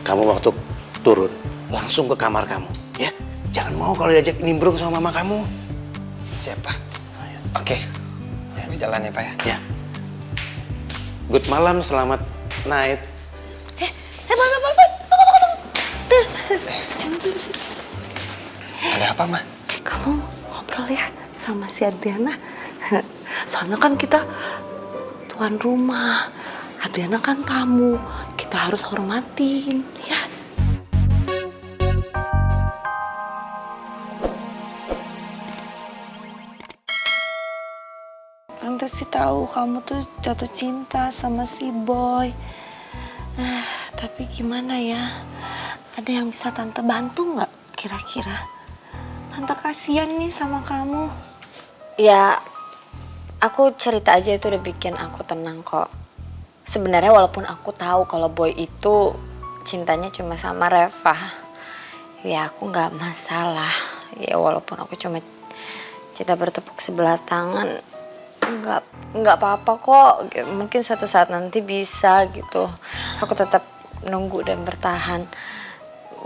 kamu waktu turun langsung ke kamar kamu, ya. Jangan mau kalau diajak nimbrung sama mama kamu. Siapa? Oke. Gue jalan ya, Pak ya. Ya. Good malam, selamat night. Boy. Tunggu. Sini dulu, sini. Ada apa, Ma? Kamu ngobrol ya sama si Adriana. Soalnya kan kita tuan rumah. Adriana kan tamu. Kita harus hormatin, ya. Tante sih tahu kamu tuh jatuh cinta sama si Boy. Tapi gimana ya? Ada yang bisa Tante bantu nggak kira-kira? Tante kasihan nih sama kamu. Ya, aku cerita aja itu udah bikin aku tenang kok. Sebenarnya walaupun aku tahu kalau Boy itu cintanya cuma sama Reva, ya aku nggak masalah. Ya walaupun aku cuma cinta bertepuk sebelah tangan, nggak apa-apa kok. Mungkin suatu saat nanti bisa gitu. Aku tetap nunggu dan bertahan.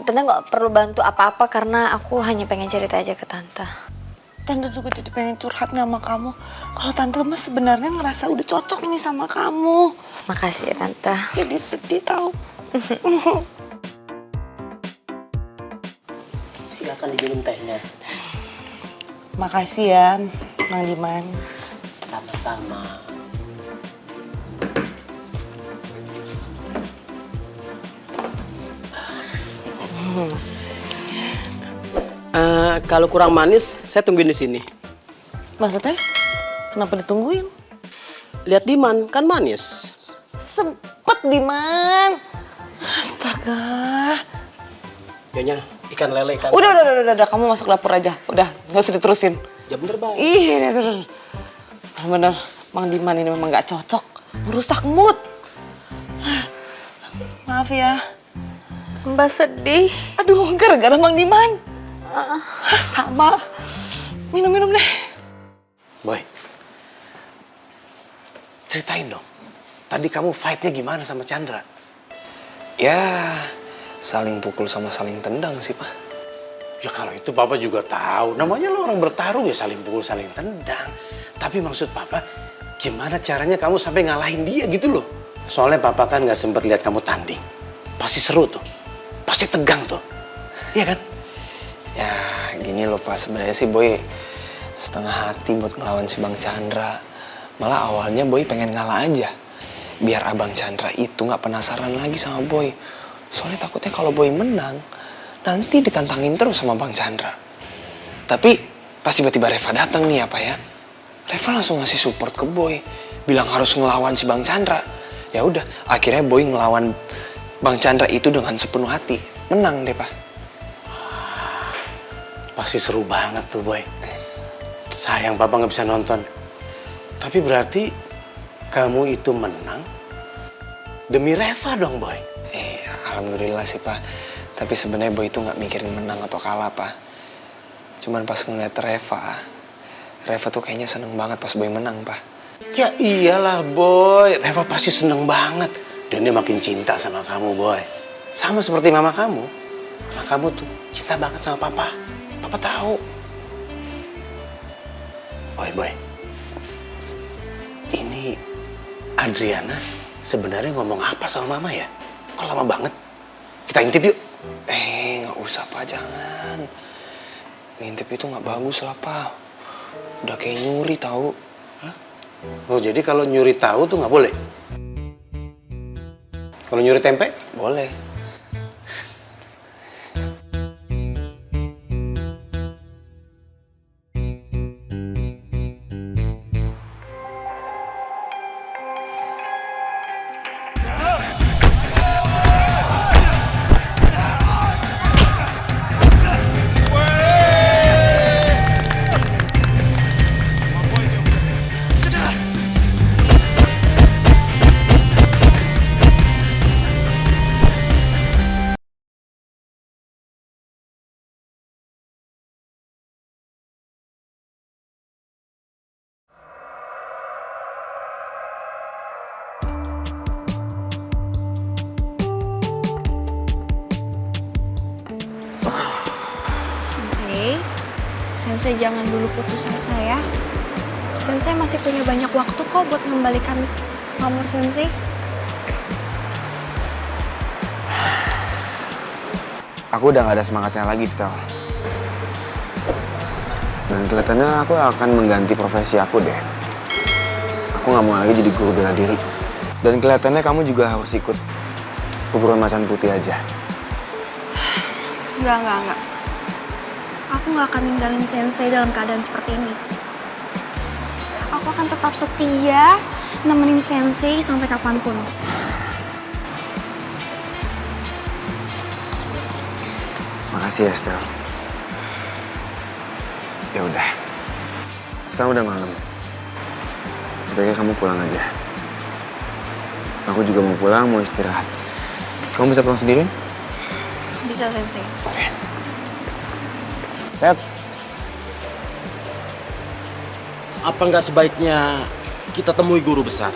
Tante nggak perlu bantu apa-apa karena aku hanya pengen cerita aja ke Tante. Tante juga jadi pengen curhat sama kamu. Kalau Tante mah sebenarnya ngerasa udah cocok nih sama kamu. Makasih ya Tante. Jadi sedih tahu. Silakan diminum tehnya. Makasih ya, Mang Diman. Sama-sama. Kalau kurang manis, saya tungguin di sini. Maksudnya? Kenapa ditungguin? Lihat Diman, kan manis. Sepet Diman. Astaga. Nyonya, ikan lele kan. Udah, kamu masuk dapur aja. Udah, nggak usah diterusin. Ya bener, Bang. Ih, terus. Bener, Mang Diman ini memang nggak cocok. Merusak mood. Maaf ya. Mbak sedih. Aduh, gara-gara Mang Diman. Sama. Minum deh. Boy, ceritain dong. Tadi kamu fightnya gimana sama Chandra? Ya, saling pukul sama saling tendang sih, Pak. Ya kalau itu Papa juga tahu. Namanya lo orang bertarung ya saling pukul, saling tendang. Tapi maksud Papa, gimana caranya kamu sampai ngalahin dia gitu loh? Soalnya Papa kan nggak sempet lihat kamu tanding. Pasti seru tuh, pasti tegang tuh, iya kan? Ya, gini loh, Pak. Sebenarnya sih Boy setengah hati buat ngelawan si Bang Chandra. Malah awalnya Boy pengen ngalah aja. Biar Abang Chandra itu nggak penasaran lagi sama Boy. Soalnya takutnya kalau Boy menang, nanti ditantangin terus sama Bang Chandra. Tapi pas tiba-tiba Reva datang nih ya, Pak ya. Reva langsung ngasih support ke Boy. Bilang harus ngelawan si Bang Chandra. Ya udah, akhirnya Boy ngelawan Bang Chandra itu dengan sepenuh hati. Menang deh, Pak. Pasti seru banget tuh, Boy. Sayang Papa nggak bisa nonton. Tapi berarti kamu itu menang demi Reva dong, Boy. Alhamdulillah sih, Pak. Tapi sebenarnya Boy itu nggak mikirin menang atau kalah, Pak. Cuman pas ngeliat Reva tuh kayaknya seneng banget pas Boy menang, Pak. Ya iyalah, Boy. Reva pasti seneng banget. Dan dia makin cinta sama kamu, Boy. Sama seperti mama kamu. Mama kamu tuh cinta banget sama Papa. Papa tahu. Boy. Ini Adriana sebenarnya ngomong apa sama Mama ya? Kok lama banget? Kita intip yuk. Nggak usah, Pak, jangan. Ngintip itu nggak bagus lah, Pak. Udah kayak nyuri tahu. Hah? Oh, jadi kalau nyuri tahu tuh nggak boleh? Kalau nyuri tempe? Boleh. Sensei jangan dulu putus asa ya. Sensei masih punya banyak waktu kok buat mengembalikan pamor Sensei. Aku udah gak ada semangatnya lagi, Stel. Dan kelihatannya aku akan mengganti profesi aku deh. Aku gak mau lagi jadi guru bela diri. Dan kelihatannya kamu juga harus ikut perguruan macan putih aja. Enggak. Aku nggak akan ninggalin Sensei dalam keadaan seperti ini. Aku akan tetap setia nemenin Sensei sampai kapanpun. Makasih ya, Stel. Ya udah. Sekarang udah malam. Sebaiknya kamu pulang aja. Aku juga mau pulang, mau istirahat. Kamu bisa pulang sendirian? Bisa, Sensei. Oke. Lihat. Apa nggak sebaiknya kita temui guru besar?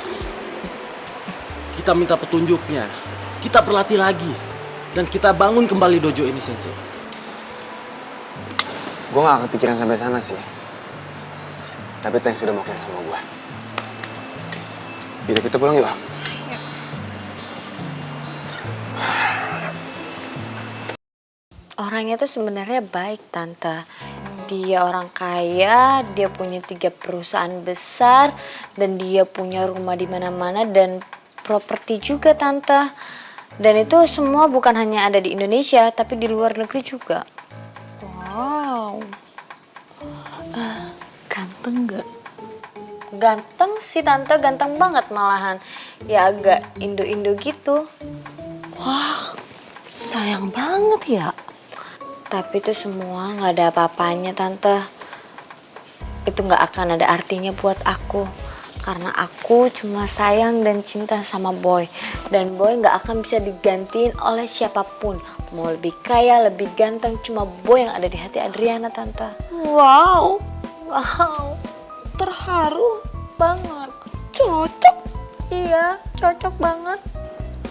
Kita minta petunjuknya. Kita berlatih lagi. Dan kita bangun kembali dojo ini, Sensei. Gue gak kepikiran sampai sana sih. Tapi thanks udah mau care sama gue. Yaudah kita pulang yuk. Orangnya tuh sebenarnya baik, Tante. Dia orang kaya, dia punya 3 perusahaan besar, dan dia punya rumah di mana-mana dan properti juga, Tante. Dan itu semua bukan hanya ada di Indonesia, tapi di luar negeri juga. Wow. Ganteng nggak? Ganteng sih, Tante, ganteng banget malahan. Ya agak Indo-Indo gitu. Wah, sayang banget ya. Tapi itu semua gak ada apa-apanya, Tante. Itu gak akan ada artinya buat aku. Karena aku cuma sayang dan cinta sama Boy. Dan Boy gak akan bisa digantiin oleh siapapun. Mau lebih kaya, lebih ganteng, cuma Boy yang ada di hati Adriana, Tante. Wow, Wow, terharu. banget. Cocok. Iya, cocok banget.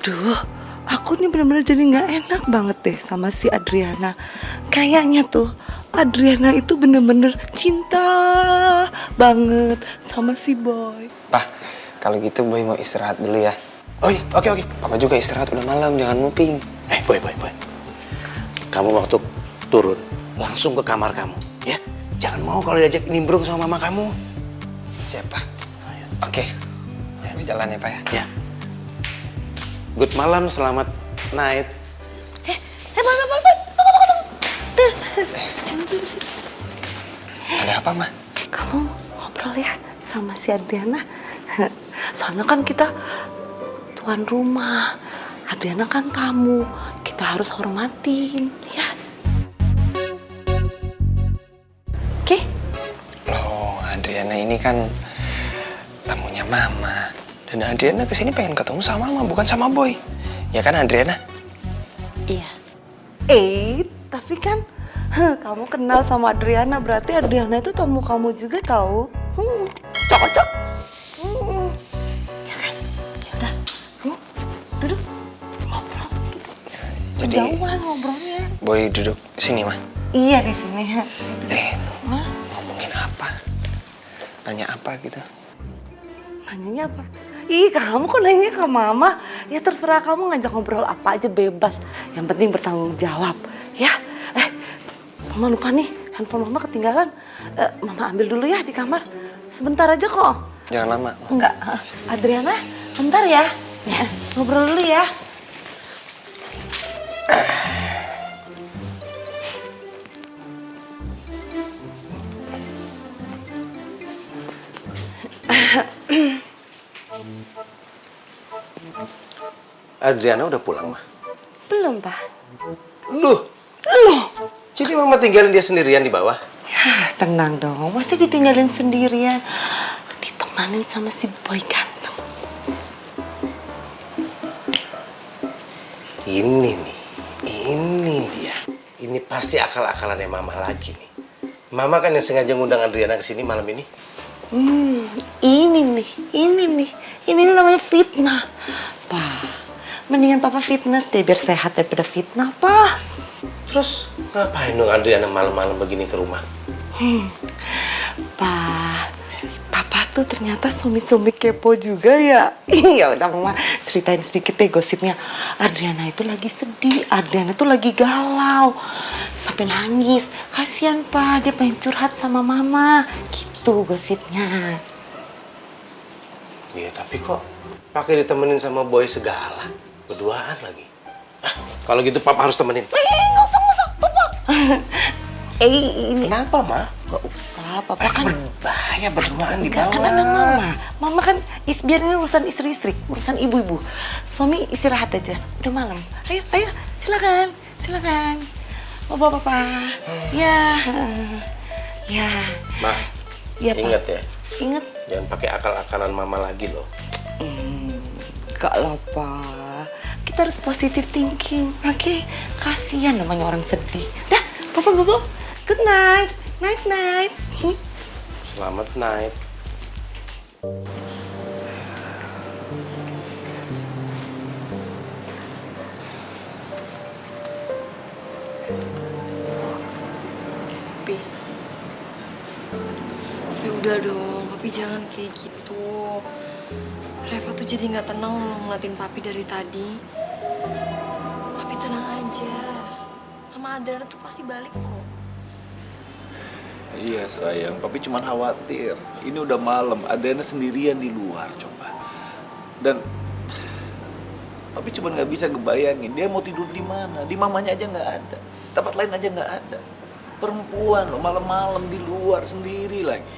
Duh, aku nih bener-bener jadi nggak enak banget deh sama si Adriana. Kayaknya tuh Adriana itu bener-bener cinta banget sama si Boy. Pak, kalau gitu Boy mau istirahat dulu ya. Oh iya, oke. Papa juga istirahat, udah malam, jangan nguping. Boy. Kamu waktu turun, langsung ke kamar kamu, ya. Jangan mau kalau diajak nimbrung sama mama kamu. Siapa? Oke. Boy jalan ya, Pak ya. Ya. Good malam, selamat night. Boy. Tunggu. Sini dulu, sini. Ada apa, Ma? Kamu ngobrol ya sama si Adriana. Soalnya kan kita tuan rumah. Adriana kan tamu. Kita harus hormatin, ya. Oke? Loh, Adriana ini kan tamunya Mama. Dan Adriana kesini pengen ketemu sama Mama, bukan sama Boy. Ya kan, Adriana? Iya. Tapi kan kamu kenal sama Adriana, berarti Adriana itu tamu kamu juga tahu. Cocok. Ya kan? Ya udah. Duduk. Ngobrol. Jadi Jauhan ngobrolnya. Boy duduk sini, Ma. Iya, di sini. Ngomongin apa? Nanya apa gitu? Nanyanya apa? Kamu kok nanya ke mama? Ya terserah kamu ngajak ngobrol apa aja bebas. Yang penting bertanggung jawab, ya. Mama lupa nih, handphone mama ketinggalan. Mama ambil dulu ya di kamar. Sebentar aja kok. Jangan lama. Enggak, Adriana, bentar ya. Ngobrol dulu ya. Adriana udah pulang, Ma? Belum, Pak. Loh. Jadi Mama tinggalin dia sendirian di bawah? Ya, tenang dong. Masih ditinggalin sendirian. Ditemanin sama si Boy ganteng. Ini dia. Ini pasti akal-akalannya Mama lagi nih. Mama kan yang sengaja ngundang Adriana ke sini malam ini. Ini namanya fitnah. Pak, mendingan Papa fitness deh biar sehat daripada fitnah, Pak. Terus ngapain dong Adriana malam-malam begini ke rumah? Papa tuh ternyata suami-suami kepo juga ya. Ya udah Mama ceritain sedikit deh gosipnya. Adriana itu lagi sedih, Adriana tuh lagi galau. Sampai nangis. Kasihan Pak, dia pengen curhat sama Mama. Gitu gosipnya. Iya, tapi kok pakai ditemenin sama boy segala? Berduaan lagi. Ah, kalau gitu papa harus temenin. Nggak usah, Papa. Ini Kenapa, Ma? nggak usah, Papa kan Berbahaya berduaan di enggak, bawah. kan anak Mama. Mama kan biar ini urusan istri-istri, urusan ibu-ibu. Suami istirahat aja. Udah malam. Ayo, silakan. Papa. Ya. Ma, Ya, Pak. ingat ya, Ingat. jangan pakai akal-akalan mama lagi loh. Enggak lah, Pak. Kita harus positive thinking, oke? Kasihan namanya orang sedih. Dah, Papa, Bobo. Good night. Night. Selamat night. Pi. Tapi udah dong, Papi jangan kayak gitu. Reva tuh jadi nggak tenang loh ngeliatin Papi dari tadi. Papi tenang aja. Mama Adriana tuh pasti balik kok. Iya sayang, Papi cuma khawatir. Ini udah malam, Adriana sendirian di luar coba. Dan Papi cuma nggak bisa ngebayangin dia mau tidur di mana. Di mamanya aja nggak ada, tempat lain aja nggak ada. Perempuan loh, malam-malam di luar sendiri lagi.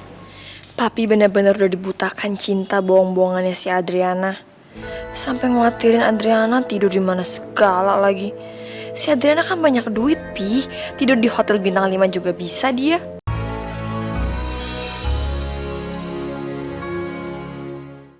Papi bener-bener udah dibutakan cinta bohong-bohongannya si Adriana. Sampai ngkhawatirin Adriana tidur di mana segala lagi. Si Adriana kan banyak duit, Pi. Tidur di hotel bintang 5 juga bisa dia.